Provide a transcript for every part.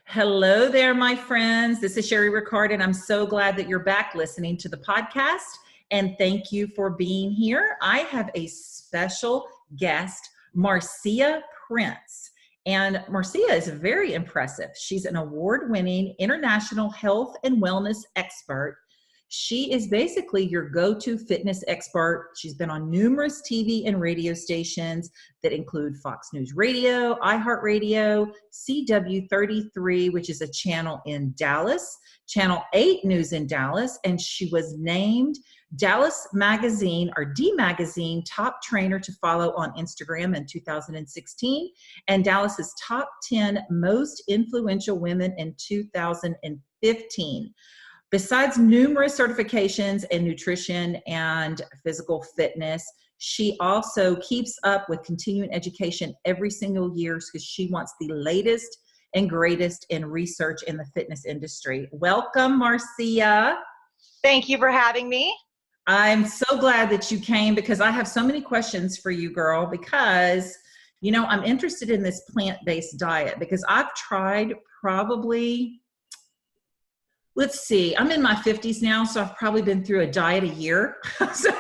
Hello there, my friends. This is Sherry Ricard, and I'm so glad that you're back listening to the podcast. And thank you for being here. I have a special guest, Marzia Prince. And Marzia is very impressive. She's an award-winning international health and wellness expert. She is basically your go-to fitness expert. She's been on numerous TV and radio stations that include Fox News Radio, iHeartRadio, CW33, which is a channel in Dallas, Channel 8 News in Dallas, and she was named Dallas Magazine or D Magazine top trainer to follow on Instagram in 2016 and Dallas's top 10 most influential women in 2015. Besides numerous certifications in nutrition and physical fitness, she also keeps up with continuing education every single year because she wants the latest and greatest in research in the fitness industry. Welcome, Marzia. Thank you for having me. I'm so glad that you came because I have so many questions for you, girl, because, you know, I'm interested in this plant-based diet because I've tried probably, let's see, I'm in my 50s now, so I've probably been through a diet a year. So,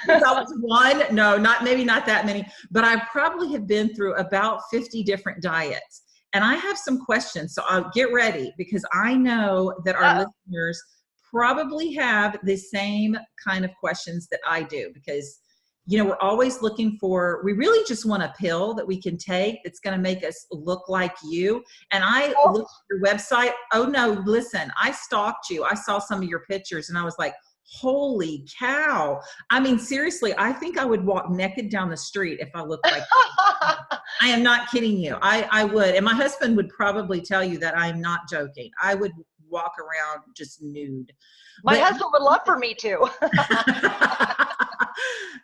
I was one, no, maybe not that many, but I probably have been through about 50 different diets. And I have some questions, so I'll get ready because I know that our listeners probably have the same kind of questions that I do because, you know, we're always looking for, we really just want a pill that we can take that's going to make us look like you. And I looked at your website. Oh no, listen, I stalked you. I saw some of your pictures and I was like, holy cow. I mean, seriously, I think I would walk naked down the street if I looked like I am not kidding you. I would. And my husband would probably tell you that I'm not joking. I would walk around just nude. My husband would love for me to.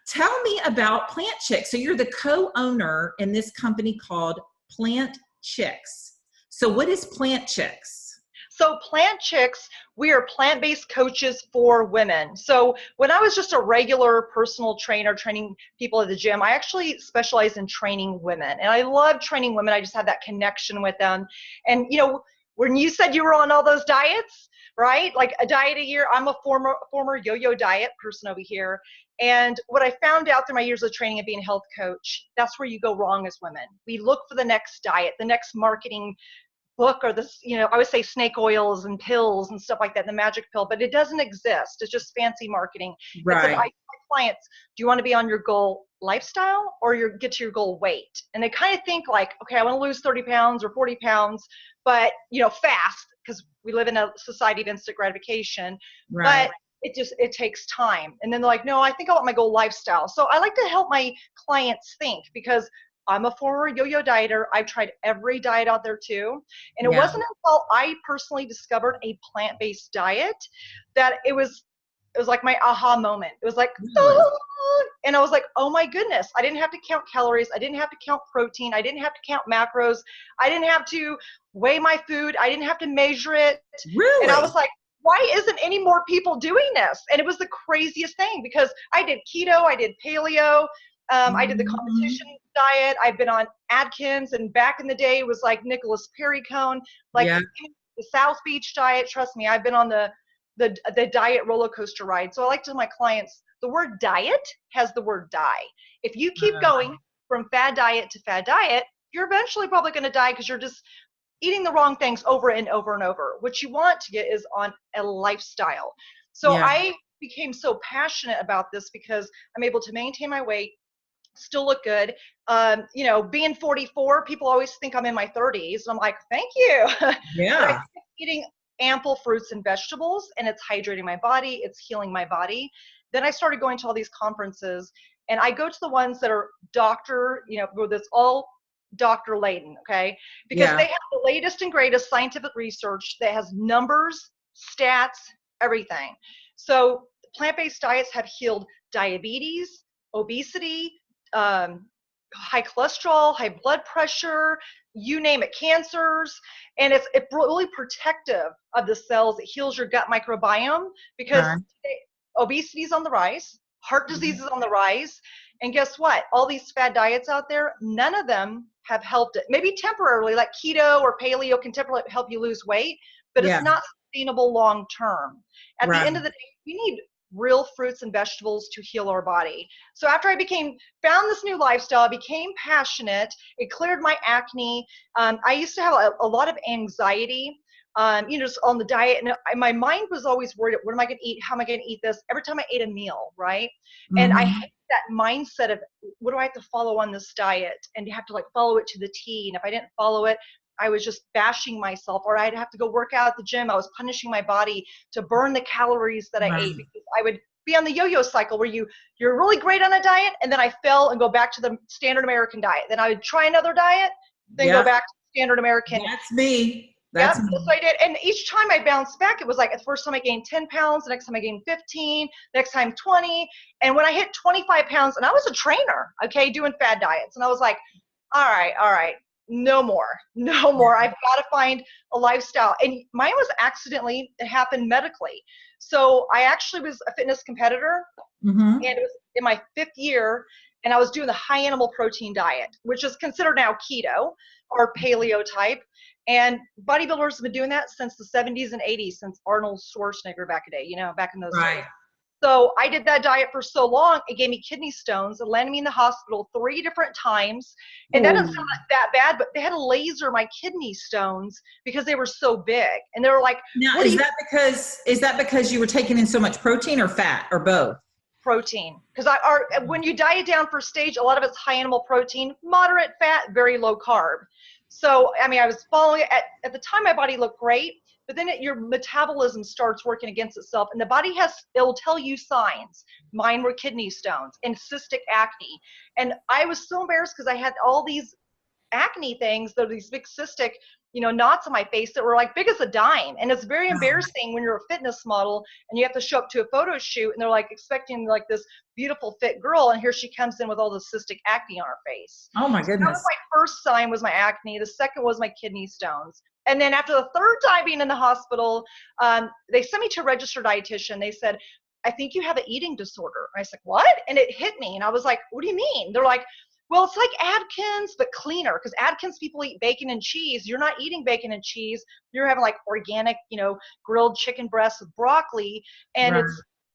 Tell me about Plant Chics. So you're the co-owner in this company called Plant Chics. So what is Plant Chics? So Plant Chics, we are plant-based coaches for women. So when I was just a regular personal trainer training people at the gym, I actually specialize in training women. And I love training women. I just have that connection with them. And, you know, when you said you were on all those diets, right? Like a diet a year, I'm a former yo-yo diet person over here. And what I found out through my years of training and being a health coach, that's where you go wrong as women. We look for the next diet, the next marketing book, or this, you know, I would say snake oils and pills and stuff like that, the magic pill, but it doesn't exist. It's just fancy marketing. Right. I tell my clients, do you want to be on your goal lifestyle or get to your goal weight? And they kind of think like, okay, I want to lose 30 pounds or 40 pounds, but, you know, fast, because we live in a society of instant gratification. Right. But it takes time. And then they're like, no, I think I want my goal lifestyle. So I like to help my clients think, because I'm a former yo-yo dieter. I've tried every diet out there too. And it wasn't until I personally discovered a plant-based diet that it was like my aha moment. It was like, and I was like, oh my goodness, I didn't have to count calories. I didn't have to count protein. I didn't have to count macros. I didn't have to weigh my food. I didn't have to measure it. Really? And I was like, why isn't any more people doing this? And it was the craziest thing because I did keto, I did paleo, I did the competition diet. I've been on Atkins, and back in the day it was like Nicholas Perry cone, like the South Beach diet. Trust me, I've been on the diet roller coaster ride. So I like to tell my clients, the word diet has the word die. If you keep going from fad diet to fad diet, you're eventually probably going to die because you're just eating the wrong things over and over and over. What you want to get is on a lifestyle. So I became so passionate about this because I'm able to maintain my weight, still look good. You know, being 44, people always think I'm in my 30s. And I'm like, thank you. Yeah. Eating ample fruits and vegetables, and it's hydrating my body. It's healing my body. Then I started going to all these conferences, and I go to the ones that are doctor, you know, where that's all doctor laden, okay? Because they have the latest and greatest scientific research that has numbers, stats, everything. So plant-based diets have healed diabetes, obesity, high cholesterol, high blood pressure, you name it, cancers. And it's really protective of the cells. It heals your gut microbiome because obesity is on the rise, heart disease is on the rise. And guess what? All these fad diets out there, none of them have helped it. Maybe temporarily, like keto or paleo can temporarily help you lose weight, but Yeah. it's not sustainable long term. At the Right. end of the day, we need real fruits and vegetables to heal our body. So after I found this new lifestyle, I became passionate. It cleared my acne. I used to have a lot of anxiety, just on the diet. And my mind was always worried, what am I going to eat? How am I going to eat this? Every time I ate a meal, right? And I hate that mindset of, what do I have to follow on this diet? And you have to like follow it to the T. And if I didn't follow it, I was just bashing myself, or I'd have to go work out at the gym. I was punishing my body to burn the calories that I ate, because I would be on the yo-yo cycle where you're really great on a diet, and then I fell and go back to the standard American diet. Then I would try another diet, then go back to standard American. That's me. That's me. That's what I did. And each time I bounced back, it was like the first time I gained 10 pounds, the next time I gained 15, the next time 20. And when I hit 25 pounds, and I was a trainer, okay, doing fad diets, and I was like, all right, no more. I've got to find a lifestyle. And mine was accidentally, it happened medically. So I actually was a fitness competitor, and it was in my 5th year, and I was doing the high animal protein diet, which is considered now keto or paleo type. And bodybuilders have been doing that since the 70s and 80s, since Arnold Schwarzenegger back in the day, back in those days. So I did that diet for so long, it gave me kidney stones. It landed me in the hospital 3 different times. And that doesn't sound that bad, but they had to laser my kidney stones because they were so big. And they were like, now, is that because you were taking in so much protein or fat or both? Protein. Because when you diet down for stage, a lot of it's high animal protein, moderate fat, very low carb. So, I mean, I was following at the time, my body looked great. But then your metabolism starts working against itself, and the body it'll tell you signs. Mine were kidney stones and cystic acne. And I was so embarrassed because I had all these acne things, these big cystic, knots on my face that were like big as a dime. And it's very embarrassing when you're a fitness model and you have to show up to a photo shoot and they're like expecting like this beautiful fit girl, and here she comes in with all the cystic acne on her face. Oh my goodness. That was my first sign, was my acne. The second was my kidney stones. And then after the 3rd time being in the hospital, they sent me to a registered dietitian. They said, I think you have an eating disorder. I said, what? And it hit me. And I was like, what do you mean? They're like, well, it's like Atkins, but cleaner. Because Atkins people eat bacon and cheese. You're not eating bacon and cheese. You're having like organic, grilled chicken breasts with broccoli. And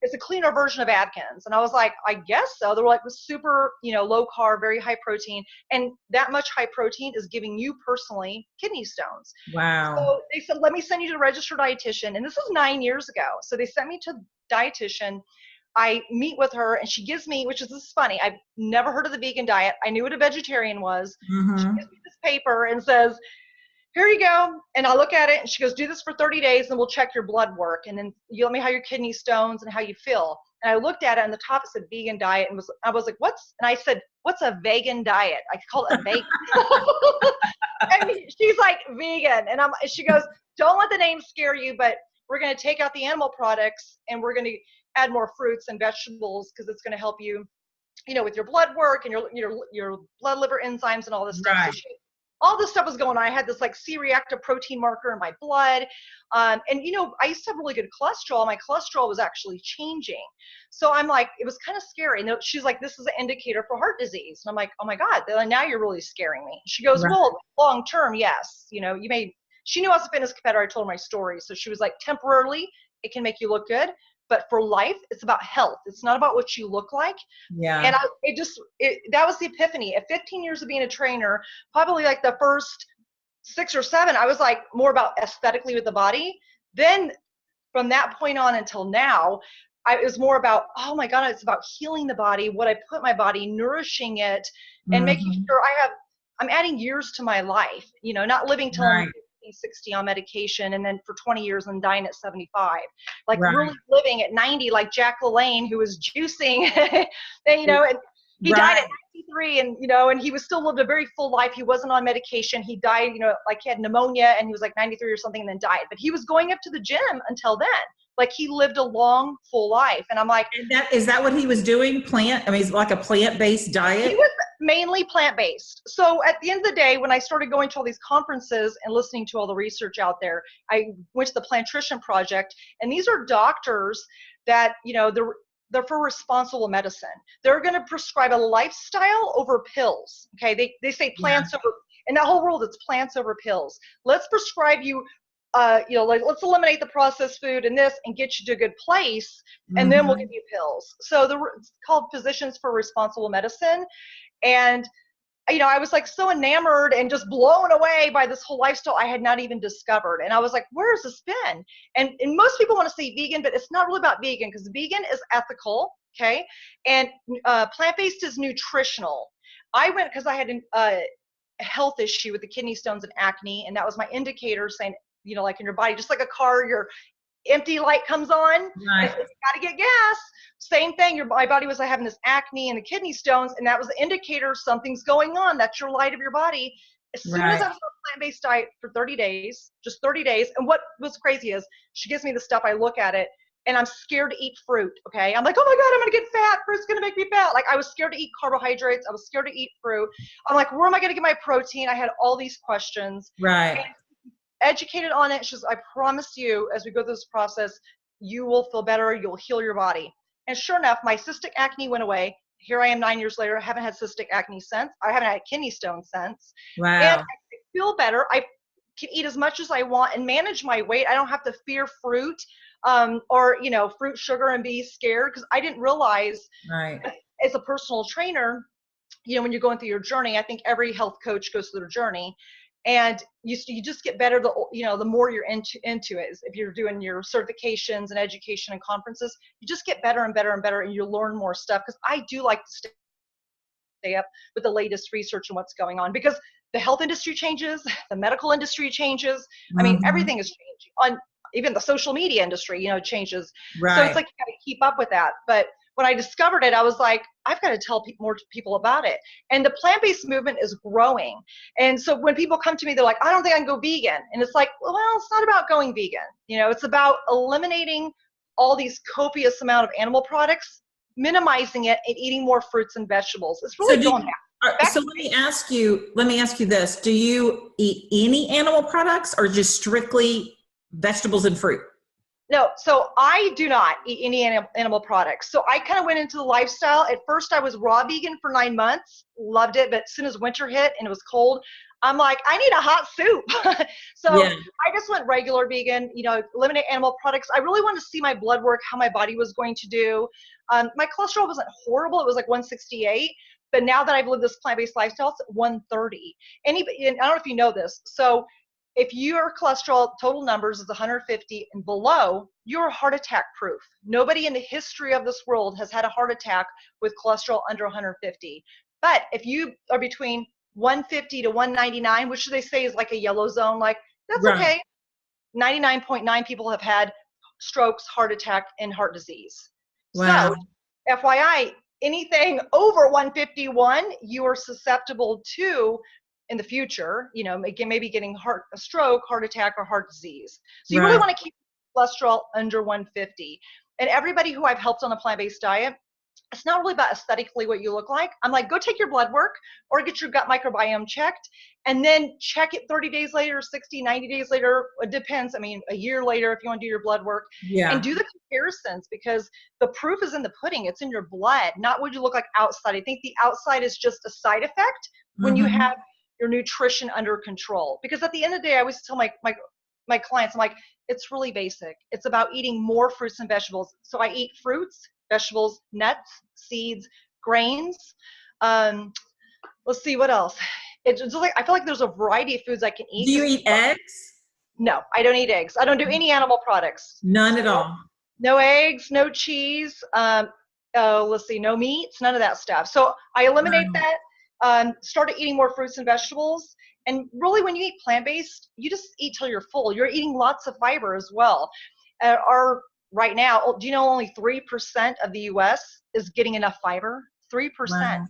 it's a cleaner version of Atkins. And I was like, I guess so. They were like, super, low carb, very high protein. And that much high protein is giving you personally kidney stones. Wow. So they said, let me send you to a registered dietitian. And this was 9 years ago. So they sent me to a dietitian. I meet with her, and she gives me, this is funny, I've never heard of the vegan diet. I knew what a vegetarian was. She gives me this paper and says, here you go. And I look at it, and she goes, do this for 30 days and we'll check your blood work. And then you let me how your kidney stones and how you feel. And I looked at it, and the top it said vegan diet, and I was like, and I said, what's a vegan diet? I call it a vegan. And she's like, vegan. And she goes, don't let the name scare you, but we're going to take out the animal products and we're going to add more fruits and vegetables, because it's going to help you, with your blood work and your blood liver enzymes and all this stuff. So all this stuff was going on. I had this like C-reactive protein marker in my blood. And I used to have really good cholesterol. My cholesterol was actually changing. So I'm like, it was kind of scary. And she's like, this is an indicator for heart disease. And I'm like, oh my God, now you're really scaring me. She goes, well, long term, yes. She knew I was a fitness competitor. I told her my story. So she was like, temporarily, it can make you look good. But for life, it's about health. It's not about what you look like. Yeah. And that was the epiphany. At 15 years of being a trainer, probably like the first 6 or 7, I was like more about aesthetically with the body. Then from that point on until now, it was more about, oh my God, it's about healing the body, what I put in my body, nourishing it, and making sure I'm adding years to my life, not living till I'm 60 on medication, and then for 20 years and dying at 75, like really living at 90, like Jack LaLanne, who was juicing, and he died at 93, and he was still lived a very full life. He wasn't on medication. He died, like he had pneumonia, and he was like 93 or something, and then died. But he was going up to the gym until then. Like he lived a long, full life. And I'm like, is that what he was doing? It's like a plant-based diet? He was mainly plant-based. So at the end of the day, when I started going to all these conferences and listening to all the research out there, I went to the Plant Chics Project, and these are doctors that, they're for responsible medicine. They're going to prescribe a lifestyle over pills. Okay. They say plants over, in that whole world, it's plants over pills. Let's prescribe you, like let's eliminate the processed food and this and get you to a good place. And then we'll give you pills. So it's called Physicians for Responsible Medicine. And I was like so enamored and just blown away by this whole lifestyle I had not even discovered. And I was like, where has this been? And most people want to say vegan, but it's not really about vegan, because vegan is ethical, okay? And plant-based is nutritional. I went because I had a health issue with the kidney stones and acne, and that was my indicator saying, like in your body, just like a car, your empty light comes on, right. It's got to get gas. Same thing. My body was having this acne and the kidney stones, and that was the indicator something's going on. That's your light of your body. As soon as I was on a plant-based diet for 30 days, just 30 days, and what was crazy is she gives me the stuff, I look at it, and I'm scared to eat fruit, okay? I'm like, oh my God, I'm going to get fat. Fruit's going to make me fat. Like, I was scared to eat carbohydrates. I was scared to eat fruit. I'm like, where am I going to get my protein? I had all these questions. Right. And educated on it. She's, I promise you, as we go through this process, you will feel better. You'll heal your body. And sure enough, my cystic acne went away. Here I am 9 years later. I haven't had cystic acne since. I haven't had kidney stones since. Wow. And I feel better. I can eat as much as I want and manage my weight. I don't have to fear fruit or, fruit, sugar, and be scared, because I didn't realize as a personal trainer, when you're going through your journey, I think every health coach goes through their journey. And you just get better, the more you're into it. If you're doing your certifications and education and conferences, you just get better and better and better, and you learn more stuff. Because I do like to stay up with the latest research and what's going on, because the health industry changes, the medical industry changes. I mean, everything is changing. On even the social media industry, changes. Right. So it's like you got to keep up with that. But when I discovered it, I was like, I've got to tell more people about it. And the plant-based movement is growing. And so when people come to me, they're like, I don't think I can go vegan. And it's like, well, it's not about going vegan. It's about eliminating all these copious amount of animal products, minimizing it, and eating more fruits and vegetables. It's really going back. So let me ask you this. Do you eat any animal products, or just strictly vegetables and fruit? No, so I do not eat any animal products. So I kind of went into the lifestyle. At first, I was raw vegan for 9 months, loved it. But as soon as winter hit and it was cold, I'm like, I need a hot soup. So I just went regular vegan, eliminate animal products. I really wanted to see my blood work, how my body was going to do. My cholesterol wasn't horrible. It was like 168. But now that I've lived this plant-based lifestyle, it's 130. And I don't know if you know this. So if your cholesterol total numbers is 150 and below, you're heart attack proof. Nobody in the history of this world has had a heart attack with cholesterol under 150. But if you are between 150 to 199, which they say is like a yellow zone, like that's okay. 99.9 people have had strokes, heart attack, and heart disease. Wow. So FYI, anything over 151, you are susceptible to, in the future, maybe getting a stroke, heart attack, or heart disease. So you really want to keep cholesterol under 150. And everybody who I've helped on a plant-based diet, it's not really about aesthetically what you look like. I'm like, go take your blood work or get your gut microbiome checked, and then check it 30 days later, 60, 90 days later. It depends. I mean, a year later, if you want to do your blood work, and do the comparisons, because the proof is in the pudding. It's in your blood, not what you look like outside. I think the outside is just a side effect when you have your nutrition under control. Because at the end of the day, I always tell my clients, I'm like, it's really basic. It's about eating more fruits and vegetables. So I eat fruits, vegetables, nuts, seeds, grains. Let's see, what else? It's just like, I feel like there's a variety of foods I can eat. Do you eat eggs? No, I don't eat eggs. I don't do any animal products. None at all. No eggs, no cheese. Let's see, no meats, none of that stuff. So I eliminate that. Started eating more fruits and vegetables. And really, when you eat plant-based, you just eat till you're full. You're eating lots of fiber as well. Right now, do you know only 3% of the U.S. is getting enough fiber? 3%. Wow.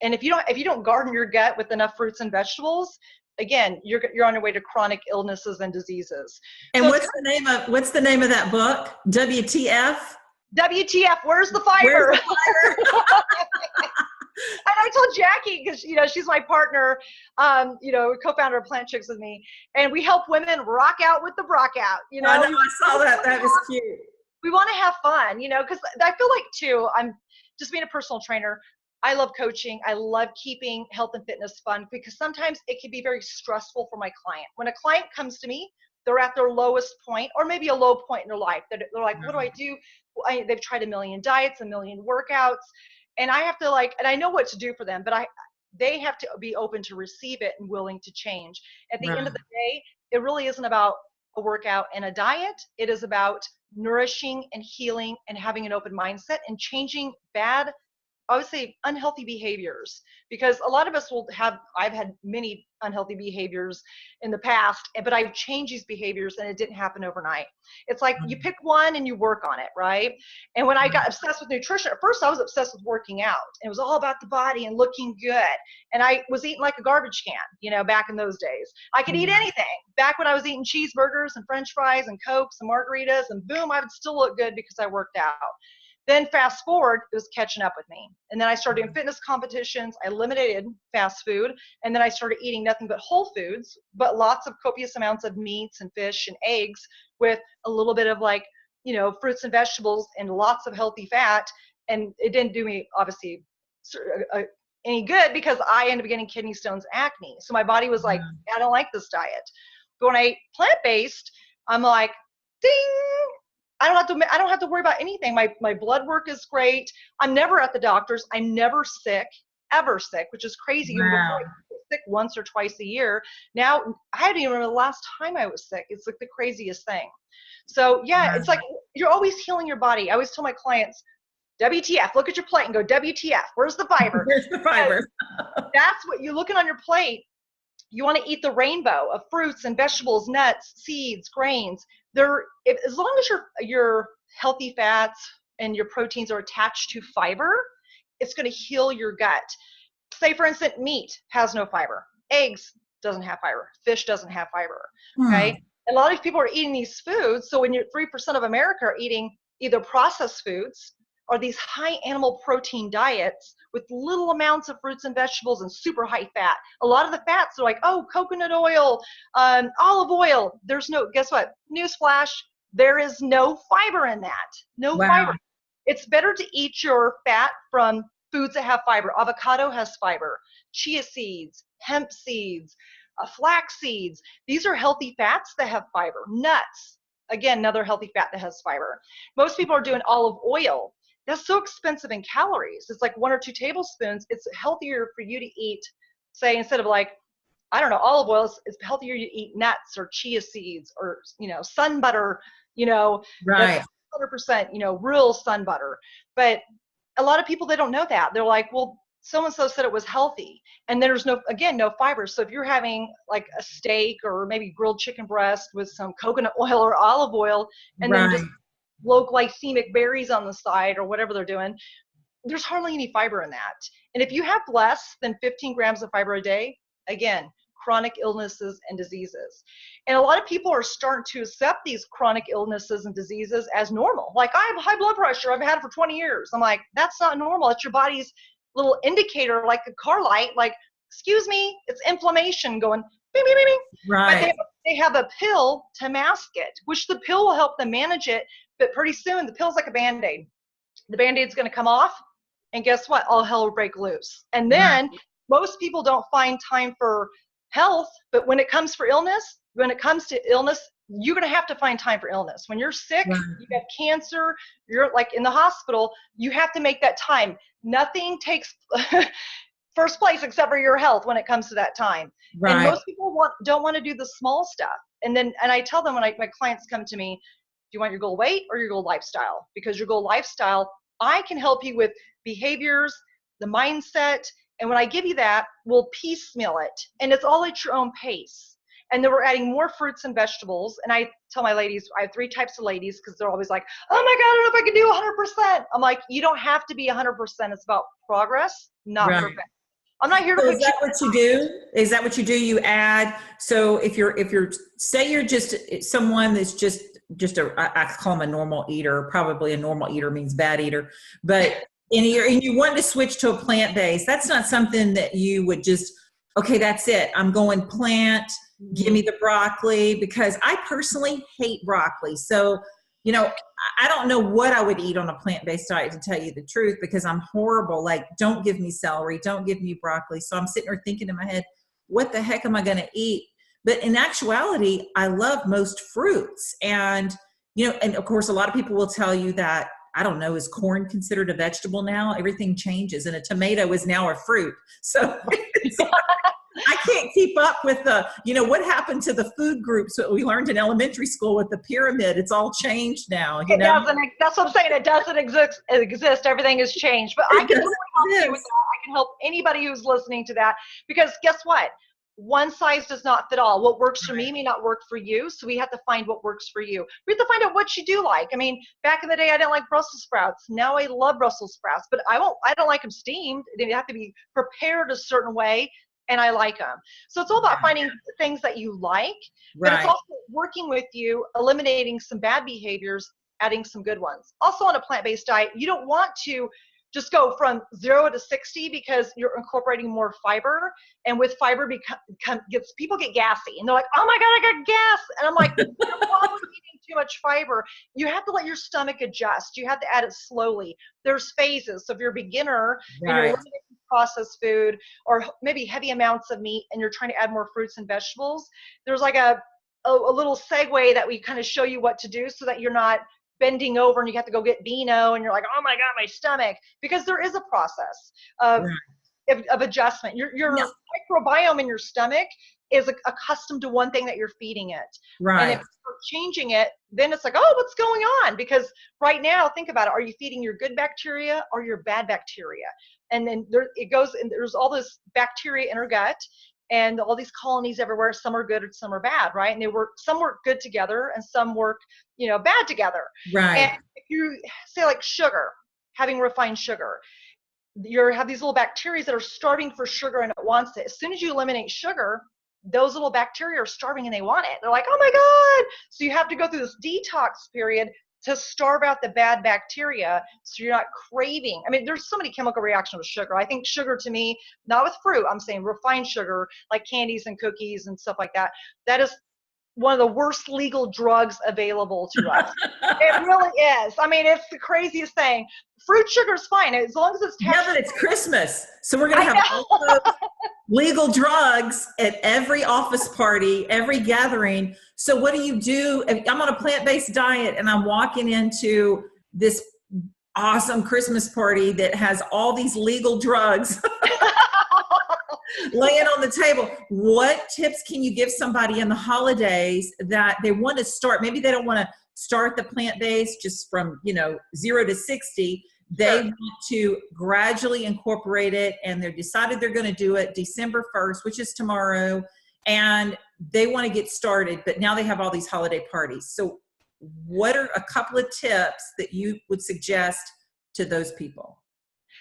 And if you don't garden your gut with enough fruits and vegetables, again, you're on your way to chronic illnesses and diseases. And so what's the name of that book? WTF? WTF? Where's the fiber? Where's the fiber? And I told Jackie, because she's my partner, co-founder of Plant Chics with me, and we help women rock out with the broc out. I know, I saw that. That was cute. we want to have fun, you know, because I feel like too, I'm just being a personal trainer. I love coaching. I love keeping health and fitness fun because sometimes it can be very stressful for my client. When a client comes to me, they're at their lowest point or maybe a low point in their life. They're like, what do I do? They've tried a million diets, a million workouts, and I have to and I know what to do for them, but they have to be open to receive it and willing to change. At the end of the day, it really isn't about a workout and a diet. It is about nourishing and healing and having an open mindset and changing bad, I would say unhealthy behaviors, because a lot of us I've had many unhealthy behaviors in the past, but I've changed these behaviors and it didn't happen overnight. It's like you pick one and you work on it, right? And when I got obsessed with nutrition, at first I was obsessed with working out. It was all about the body and looking good. And I was eating like a garbage can, you know, back in those days. I could eat anything. Back when I was eating cheeseburgers and French fries and Cokes and margaritas, and boom, I would still look good because I worked out. Then fast forward, it was catching up with me. And then I started doing fitness competitions. I eliminated fast food. And then I started eating nothing but whole foods, but lots of copious amounts of meats and fish and eggs with a little bit of fruits and vegetables and lots of healthy fat. And it didn't do me, obviously, any good because I ended up getting kidney stones, acne. So my body was like, I don't like this diet. But when I ate plant-based, I'm like, ding! I don't have to worry about anything. My blood work is great. I'm never at the doctor's. I'm never sick, ever sick, which is crazy. Wow. I was sick once or twice a year. Now I don't even remember the last time I was sick. It's like the craziest thing. So yeah, It's like you're always healing your body. I always tell my clients, WTF, look at your plate and go, WTF, where's the fiber? Where's the fiber? That's what you're looking on your plate. You want to eat the rainbow of fruits and vegetables, nuts, seeds, grains. As long as your healthy fats and your proteins are attached to fiber, it's going to heal your gut. Say, for instance, meat has no fiber. Eggs doesn't have fiber. Fish doesn't have fiber. Okay. A lot of people are eating these foods. So when 3% of America are eating either processed foods or these high animal protein diets with little amounts of fruits and vegetables and super high fat. A lot of the fats are like, oh, coconut oil, olive oil. Guess what? Newsflash, there is no fiber in that. No fiber. It's better to eat your fat from foods that have fiber. Avocado has fiber, chia seeds, hemp seeds, flax seeds. These are healthy fats that have fiber. Nuts, again, another healthy fat that has fiber. Most people are doing olive oil. That's so expensive in calories. It's like 1 or 2 tablespoons. It's healthier for you to eat, say, instead of olive oil, it's healthier to eat nuts or chia seeds or, sun butter, right. 100%, real sun butter. But a lot of people, they don't know that. They're like, well, so-and-so said it was healthy. And there's no fiber. So if you're having like a steak or maybe grilled chicken breast with some coconut oil or olive oil, and then just low glycemic berries on the side or whatever they're doing, there's hardly any fiber in that. And if you have less than 15 grams of fiber a day, again, chronic illnesses and diseases. And a lot of people are starting to accept these chronic illnesses and diseases as normal. Like, I have high blood pressure. I've had it for 20 years. I'm like, that's not normal. It's your body's little indicator, like a car light, like, excuse me, it's inflammation going, bing, bing, bing, bing. Right. But they have a pill to mask it, which the pill will help them manage it. But pretty soon, the pill's like a Band-Aid. The Band-Aid's going to come off, and guess what? All hell will break loose. And then most people don't find time for health, but when it comes to illness, you're going to have to find time for illness. When you're sick, you have cancer, you're like in the hospital, you have to make that time. Nothing takes first place except for your health when it comes to that time. Right. And most people don't want to do the small stuff. And I tell them when my clients come to me, do you want your goal weight or your goal lifestyle? Because your goal lifestyle, I can help you with behaviors, the mindset. And when I give you that, we'll piecemeal it. And it's all at your own pace. And then we're adding more fruits and vegetables. And I tell my ladies, I have 3 types of ladies because they're always like, oh my God, I don't know if I can do 100%. I'm like, you don't have to be 100%. It's about progress, not perfect. I'm not here to Is that what you do? Is that what you do? You add, so if you're say you're just someone that's just I call them a normal eater, probably a normal eater means bad eater, but and you want to switch to a plant-based, that's not something that you would just, okay, that's it, I'm going plant, give me the broccoli, because I personally hate broccoli. So You know, I don't know what I would eat on a plant-based diet, to tell you the truth, because I'm horrible. Like, don't give me celery, don't give me broccoli. So I'm sitting there thinking in my head, what the heck am I going to eat? But in actuality, I love most fruits. And, you know, and of course, a lot of people will tell you that, I don't know, is corn considered a vegetable now? Everything changes, and a tomato is now a fruit. So I can't keep up with the, you know, what happened to the food groups that we learned in elementary school with the pyramid. It's all changed now. You know? That's what I'm saying. It doesn't exist. Everything has changed. But I can really help you with that. I can help anybody who's listening to that, because guess what? One size does not fit all. What works for me may not work for you. So we have to find what works for you. We have to find out what you do like. I mean, back in the day, I didn't like Brussels sprouts. Now I love Brussels sprouts, but I don't like them steamed. They have to be prepared a certain way, and I like them. So it's all about finding things that you like, but it's also working with you, eliminating some bad behaviors, adding some good ones. Also on a plant-based diet, you don't want to just go from 0 to 60 because you're incorporating more fiber. And with fiber, people get gassy, and they're like, oh my God, I got gas. And I'm like, you're probably eating too much fiber. You have to let your stomach adjust. You have to add it slowly. There's phases. So if you're a beginner and you're limiting processed food or maybe heavy amounts of meat, and you're trying to add more fruits and vegetables, there's like a little segue that we kind of show you what to do so that you're not bending over and you have to go get Beano and you're like, oh my God, my stomach, because there is a process of adjustment. Your microbiome in your stomach is accustomed to one thing that you're feeding it. And if you're changing it, then it's like, oh, what's going on? Because right now, think about it. Are you feeding your good bacteria or your bad bacteria? And then it goes, and there's all this bacteria in our gut, and all these colonies everywhere. Some are good and some are bad, right? And some work good together and some work, you know, bad together. And if you say like sugar, having refined sugar, you have these little bacteria that are starving for sugar, and it wants it. As soon as you eliminate sugar, those little bacteria are starving and they want it. They're like, oh my God. So you have to go through this detox period to starve out the bad bacteria, so you're not craving. I mean, there's so many chemical reactions with sugar. I think sugar, to me, not with fruit, I'm saying refined sugar, like candies and cookies and stuff like that, that is one of the worst legal drugs available to us. It really is. I mean, it's the craziest thing. Fruit sugar is fine as long as it's textured. Yeah, but it's Christmas, so we're going to have all those legal drugs at every office party, every gathering. So what do you do if I'm on a plant-based diet and I'm walking into this awesome Christmas party that has all these legal drugs laying on the table? What tips can you give somebody in the holidays that they want to start? Maybe they don't want to start the plant-based just from, 0 to 60. They want to gradually incorporate it, and they're decided they're going to do it December 1st, which is tomorrow, and they want to get started, but now they have all these holiday parties. So what are a couple of tips that you would suggest to those people?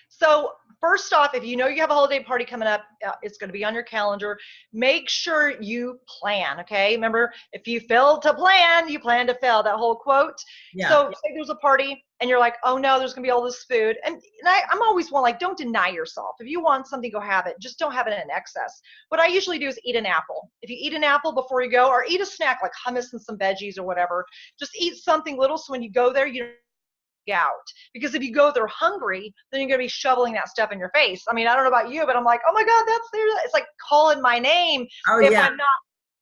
So first off, if you know you have a holiday party coming up, it's going to be on your calendar. Make sure you plan, okay? Remember, if you fail to plan, you plan to fail, that whole quote. Yeah. So say there's a party and you're like, oh no, there's going to be all this food. And I'm always one, like, don't deny yourself. If you want something, go have it. Just don't have it in excess. What I usually do is eat an apple. If you eat an apple before you go, or eat a snack like hummus and some veggies or whatever, just eat something little so when you go there, you out. Because if you go there hungry, then you're going to be shoveling that stuff in your face. I mean, I don't know about you, but I'm like, oh my God, that's there. It's like calling my name if I'm not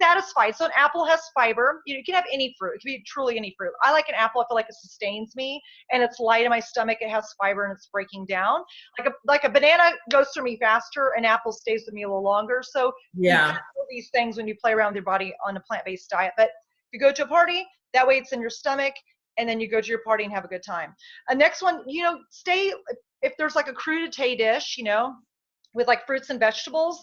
satisfied. So an apple has fiber. You can have any fruit. It can be truly any fruit. I like an apple. I feel like it sustains me, and it's light in my stomach. It has fiber and it's breaking down. Like a banana goes through me faster, and apple stays with me a little longer. So you can do these things when you play around with your body on a plant-based diet. But if you go to a party, that way it's in your stomach, and then you go to your party and have a good time. Next one, if there's like a crudité dish, with like fruits and vegetables,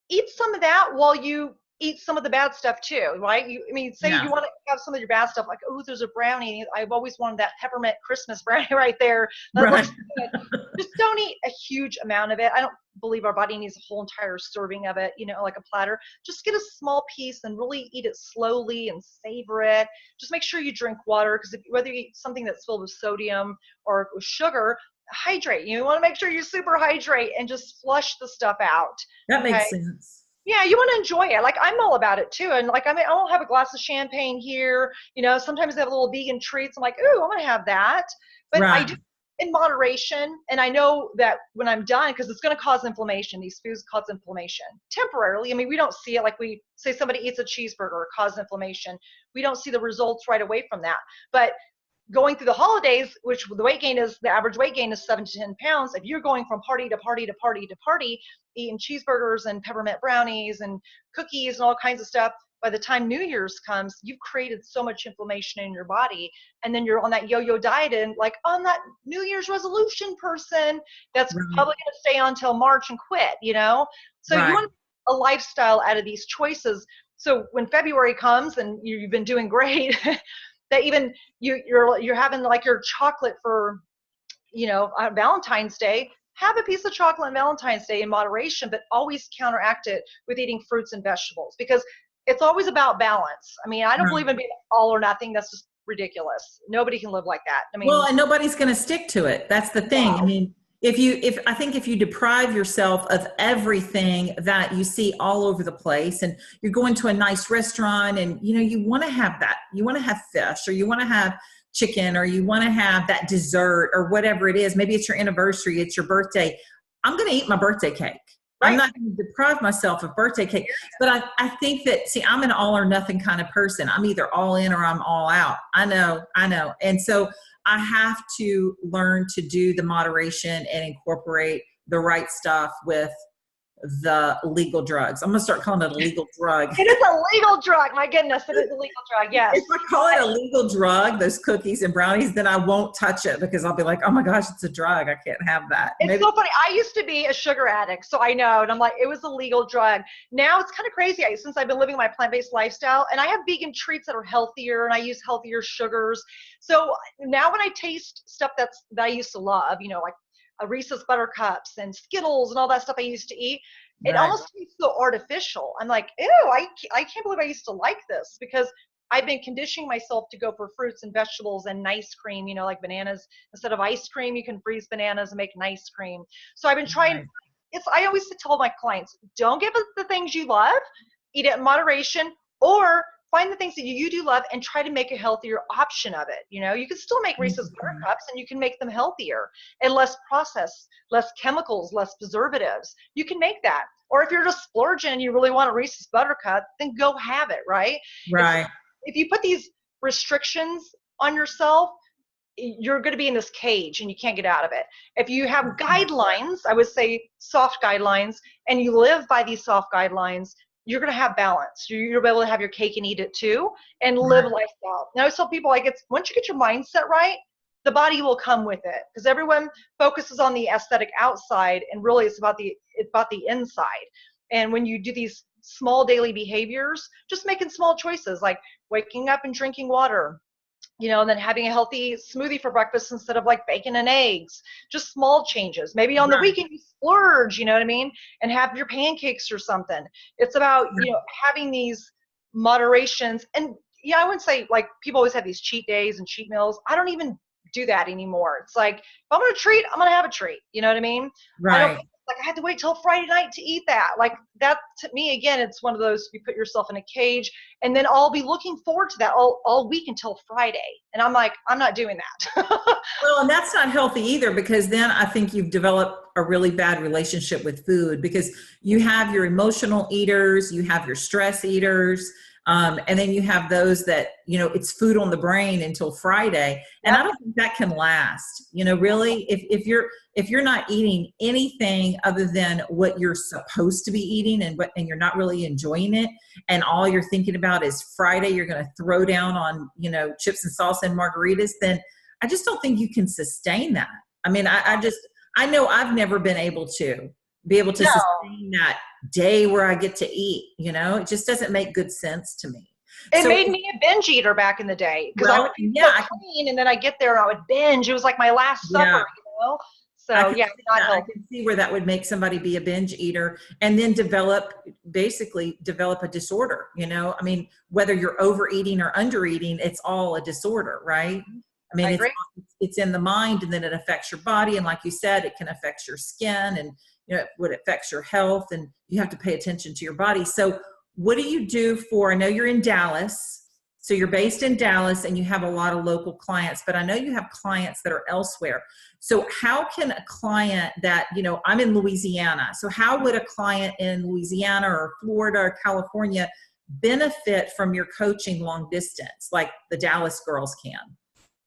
eat some of that while you eat some of the bad stuff too, right? You want to have some of your bad stuff, like, oh, there's a brownie. I've always wanted that peppermint Christmas brownie right there. Just don't eat a huge amount of it. I don't believe our body needs a whole entire serving of it, like a platter. Just get a small piece and really eat it slowly and savor it. Just make sure you drink water, because whether you eat something that's filled with sodium or with sugar, hydrate. You want to make sure you super hydrate and just flush the stuff out. That makes sense. Yeah, you want to enjoy it. Like I'm all about it too. And like, I mean, I'll have a glass of champagne here. You know, sometimes they have little vegan treats. I'm like, ooh, I'm going to have that. But I Right. do in moderation. And I know that when I'm done, because it's going to cause inflammation, these foods cause inflammation temporarily. I mean, we don't see it like we say somebody eats a cheeseburger, it causes inflammation. We don't see the results right away from that. But going through the holidays, which the average weight gain is 7 to 10 pounds. If you're going from party to party to party to party, eating cheeseburgers and peppermint brownies and cookies and all kinds of stuff, by the time New Year's comes, you've created so much inflammation in your body. And then you're on that yo-yo diet and like, I'm that New Year's resolution person that's Right. probably going to stay on till March and quit, you know? So you Right. want a lifestyle out of these choices. So when February comes and you've been doing great, that even you're having like your chocolate for Valentine's Day. Have a piece of chocolate on Valentine's Day in moderation, but always counteract it with eating fruits and vegetables, because it's always about balance. I mean, I don't Right. believe in being all or nothing. That's just ridiculous. Nobody can live like that. I Well, mean, and nobody's going to stick to it. That's the thing. I no. mean, if you deprive yourself of everything that you see all over the place, and you're going to a nice restaurant and, you want to have that, you want to have fish, or you want to have chicken, or you want to have that dessert or whatever it is. Maybe it's your anniversary, it's your birthday. I'm going to eat my birthday cake. I'm Right. not going to deprive myself of birthday cake. But I think that, see, I'm an all or nothing kind of person. I'm either all in or I'm all out. I know. And so I have to learn to do the moderation and incorporate the right stuff with the legal drugs. I'm going to start calling it a legal drug. It is a legal drug. My goodness, it is a legal drug. Yes. If I call it a legal drug, those cookies and brownies, then I won't touch it, because I'll be like, oh my gosh, it's a drug. I can't have that. It's Maybe. so funny. I used to be a sugar addict, so I know. And I'm like, it was a legal drug. Now it's kind of crazy since I've been living my plant-based lifestyle, and I have vegan treats that are healthier, and I use healthier sugars. So now when I taste stuff that I used to love, like Reese's Buttercups and Skittles and all that stuff I used to eat, it Right. almost tastes so artificial. I'm like, ew, I can't believe I used to like this, because I've been conditioning myself to go for fruits and vegetables and nice cream, like bananas. Instead of ice cream, you can freeze bananas and make nice cream. So I've been trying. Right. I always tell my clients, don't give up the things you love, eat it in moderation, or find the things that you do love and try to make a healthier option of it. You can still make Reese's Buttercups, and you can make them healthier and less processed, less chemicals, less preservatives. You can make that. Or if you're just splurging and you really want a Reese's Buttercup, then go have it, right? Right. If you put these restrictions on yourself, you're going to be in this cage and you can't get out of it. If you have guidelines, I would say soft guidelines, and you live by these soft guidelines, you're going to have balance. You'll be able to have your cake and eat it too, and live a lifestyle. And I always tell people, like, it's once you get your mindset right, the body will come with it, because everyone focuses on the aesthetic outside, and really it's about the inside. And when you do these small daily behaviors, just making small choices like waking up and drinking water, and then having a healthy smoothie for breakfast instead of like bacon and eggs, just small changes. Maybe on the weekend you splurge, you know what I mean? And have your pancakes or something. It's about, having these moderations. And I wouldn't say, like, people always have these cheat days and cheat meals. I don't even do that anymore. It's like, if I'm going to treat, I'm going to have a treat. You know what I mean? Right. I don't like I had to wait till Friday night to eat that. Like, that to me, again, it's one of those, you put yourself in a cage, and then I'll be looking forward to that all week until Friday. And I'm like, I'm not doing that. Well, and that's not healthy either, because then I think you've developed a really bad relationship with food, because you have your emotional eaters, you have your stress eaters, and then you have those that, it's food on the brain until Friday. And I don't think that can last, really, if you're not eating anything other than what you're supposed to be eating, and you're not really enjoying it, and all you're thinking about is Friday, you're going to throw down on, chips and salsa and margaritas, then I just don't think you can sustain that. I mean, I know I've never been able to sustain that day where I get to eat, it just doesn't make good sense to me. It made me a binge eater back in the day, because I would be clean, and then I get there and I would binge. It was like my last supper, So I can see where that would make somebody be a binge eater, and then basically develop a disorder. I mean, whether you're overeating or undereating, it's all a disorder, right? I mean, it's in the mind, and then it affects your body. And like you said, it can affect your skin, and, what affects your health, and you have to pay attention to your body. So what do you do for, I know you're in Dallas, so you're based in Dallas and you have a lot of local clients, but I know you have clients that are elsewhere. So how can a client that, I'm in Louisiana. So how would a client in Louisiana or Florida or California benefit from your coaching long distance like the Dallas girls can?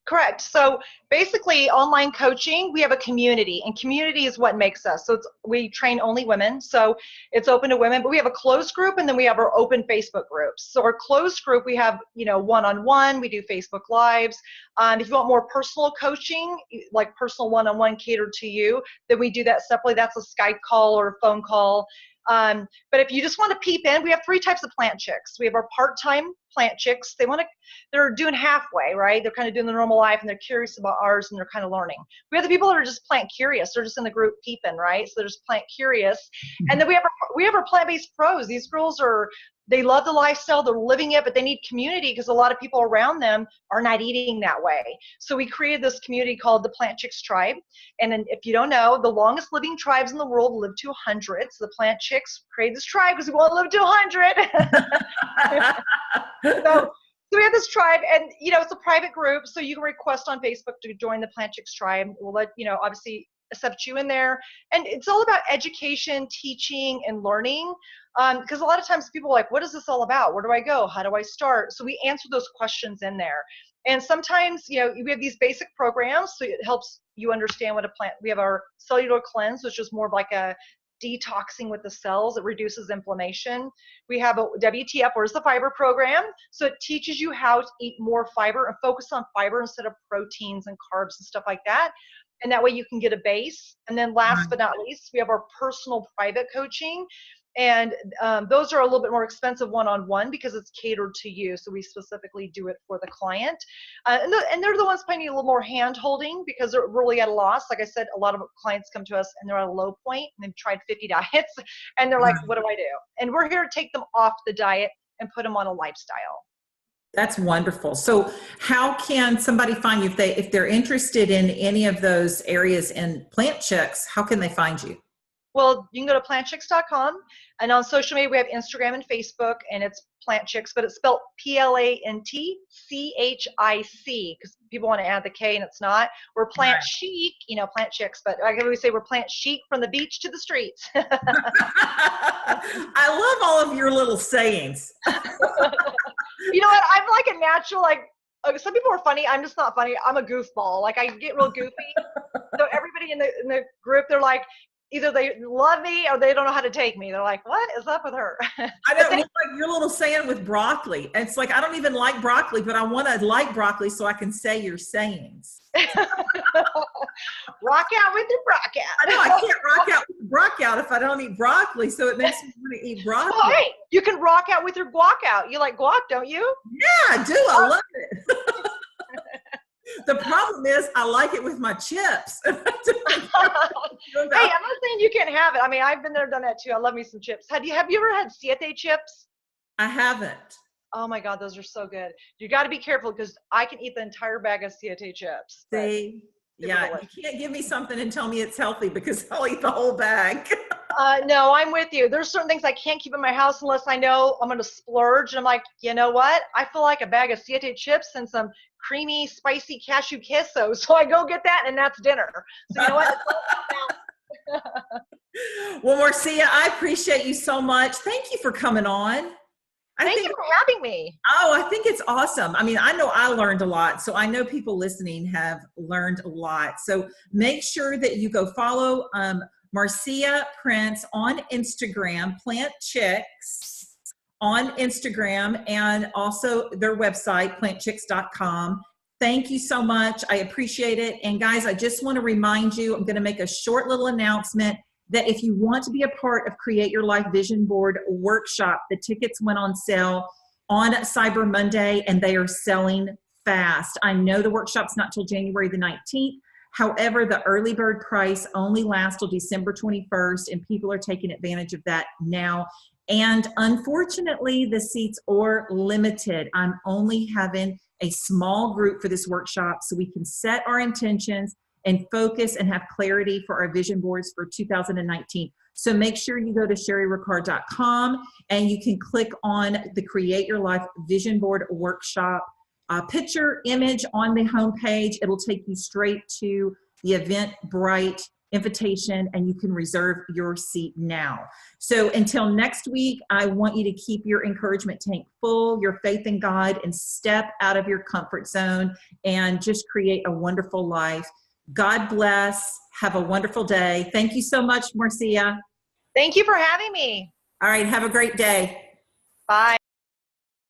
Correct. So basically online coaching, we have a community, and community is what makes us. So we train only women. So it's open to women, but we have a closed group, and then we have our open Facebook groups. So our closed group, we have, one-on-one, we do Facebook Lives. If you want more personal coaching, like personal one-on-one catered to you, then we do that separately. That's a Skype call or a phone call. But if you just want to peep in, we have 3 types of plant chicks. We have our part-time plant chicks. They're doing halfway, right? They're kind of doing their normal life and they're curious about ours and they're kind of learning. We have the people that are just plant curious. They're just in the group peeping, right? So they're just plant curious. And then we have our plant-based pros. These girls they love the lifestyle, they're living it, but they need community because a lot of people around them are not eating that way. So we created this community called the Plant Chics Tribe. And then if you don't know, the longest living tribes in the world live to 100. So the Plant Chics created this tribe because we want to live to 100. So we have this tribe, and it's a private group, so you can request on Facebook to join the Plant Chics Tribe. We'll let obviously accept you in there, and it's all about education, teaching, and learning. Because a lot of times people are like, what is this all about? Where do I go? How do I start? So we answer those questions in there. And sometimes, we have these basic programs, so it helps you understand what a plant. We have our cellular cleanse, which is more of like a detoxing with the cells. It reduces inflammation. We have a WTF, where's the fiber program? So it teaches you how to eat more fiber and focus on fiber instead of proteins and carbs and stuff like that. And that way you can get a base. And then last but not least, we have our personal private coaching. And those are a little bit more expensive one-on-one because it's catered to you. So we specifically do it for the client. And they're the ones finding a little more hand-holding because they're really at a loss. Like I said, a lot of clients come to us and they're at a low point and they've tried 50 diets and they're like, what do I do? And we're here to take them off the diet and put them on a lifestyle. That's wonderful. So how can somebody find you if they're interested in any of those areas in Plant Chics? How can they find you? Well, you can go to plantchics.com, and on social media we have Instagram and Facebook, and it's Plant Chics, but it's spelled PLANTCHIC because people want to add the K and it's not. We're Plant Chic, Plant Chics, but I can always say we're Plant Chic from the beach to the streets. I love all of your little sayings. You know what? I'm like a natural, some people are funny. I'm just not funny. I'm a goofball. Like I get real goofy. So everybody in the group, they're like, either they love me or they don't know how to take me. They're like, what is up with her? I know, it's like your little saying with broccoli. It's like, I don't even like broccoli, but I want to like broccoli so I can say your sayings. Rock out with your broc out. I know, I can't rock out with broc out if I don't eat broccoli, so it makes me want to eat broccoli. Well, hey, you can rock out with your guac out. You like guac, don't you? Yeah, I do. I love it. The problem is I like it with my chips. Hey, I'm not saying you can't have it. I mean, I've been there, done that too. I love me some chips. Have you ever had siete chips? I haven't. Oh my God, those are so good. You got to be careful because I can eat the entire bag of siete chips. See? Yeah, you can't give me something and tell me it's healthy because I'll eat the whole bag. No, I'm with you. There's certain things I can't keep in my house unless I know I'm going to splurge. And I'm like, you know what? I feel like a bag of siete chips and some creamy, spicy cashew queso. So I go get that and that's dinner. So you know what? Well, Marzia, I appreciate you so much. Thank you for coming on. Thank you for having me. Oh, I think it's awesome. I mean, I know I learned a lot, so I know people listening have learned a lot. So make sure that you go follow Marzia Prince on Instagram, Plant Chics on Instagram, and also their website, plantchics.com. Thank you so much. I appreciate it. And guys, I just want to remind you, I'm going to make a short little announcement that if you want to be a part of Create Your Life Vision Board workshop, the tickets went on sale on Cyber Monday and they are selling fast. I know the workshop's not till January the 19th. However, the early bird price only lasts till December 21st and people are taking advantage of that now. And unfortunately, the seats are limited. I'm only having a small group for this workshop so we can set our intentions and focus and have clarity for our vision boards for 2019. So make sure you go to sherryricard.com and you can click on the Create Your Life Vision Board Workshop picture image on the homepage. It'll take you straight to the Eventbrite invitation, and you can reserve your seat now. So until next week, I want you to keep your encouragement tank full, your faith in God, and step out of your comfort zone and just create a wonderful life. God bless. Have a wonderful day. Thank you so much, Marzia. Thank you for having me. All right. Have a great day. Bye.